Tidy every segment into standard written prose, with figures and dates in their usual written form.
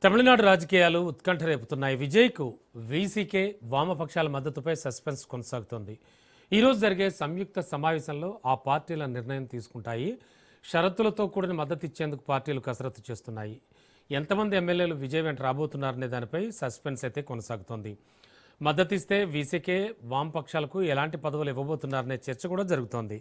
తమిళనాడు రాజకీయాలు ఉత్కంఠ రేపుతున్నాయి. విజయ్కు VCK వామపక్షాల మద్దతుపై suspense కొనసాగుతోంది. ఈరోజు జరిగే సంయుక్త సమావేశంలో ఆ పార్టీల నిర్ణయం తీసుకుంటాయి. షరతులతో కూడిన మద్దతు ఇచ్చేందుకు పార్టీలు కసరత్తు చేస్తున్నాయి. ఎంతమంది ఎమ్మెల్యేలు విజయ్ వెంట రాబోతున్నారనే దానిపై సస్పెన్స్ అయితే కొనసాగుతోంది. మద్దతిస్తే వీసీకే వామపక్షాలకు ఎలాంటి పదవులు ఇవ్వబోతున్నారనే చర్చ కూడా జరుగుతోంది.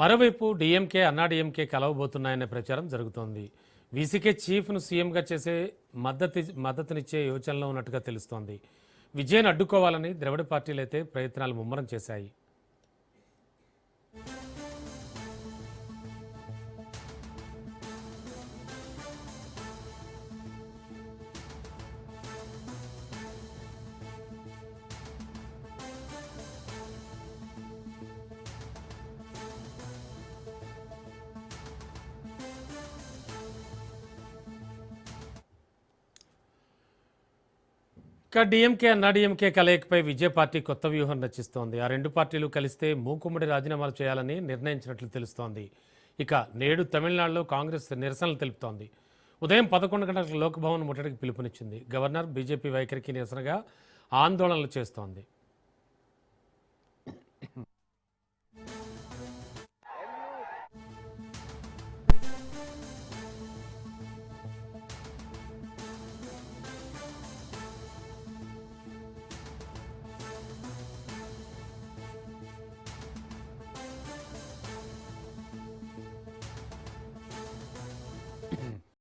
మరోవైపు డీఎంకే అన్నాడీఎంకే కలవబోతున్నాయనే ప్రచారం జరుగుతోంది. వీసీకే చీఫ్ను సీఎంగా చేసే మద్దతునిచ్చే యోచనలో ఉన్నట్టుగా తెలుస్తోంది. విజయ్ను అడ్డుకోవాలని ద్రవిడ పార్టీలు అయితే ప్రయత్నాలు ముమ్మరం చేశాయి. ఇక డీఎంకే అన్నాడీఎంకే కలయికపై విజయ్ పార్టీ కొత్త వ్యూహం రచిస్తోంది. ఆ రెండు పార్టీలు కలిస్తే మూకుమ్మడి రాజీనామాలు చేయాలని నిర్ణయించినట్లు తెలుస్తోంది. ఇక నేడు తమిళనాడులో కాంగ్రెస్ నిరసనలు తెలుపుతోంది. ఉదయం 11 గంటలకు లోక్భవన్ ముట్టడికి పిలుపునిచ్చింది. గవర్నర్ బీజేపీ వైఖరికి నిరసనగా ఆందోళనలు చేస్తోంది.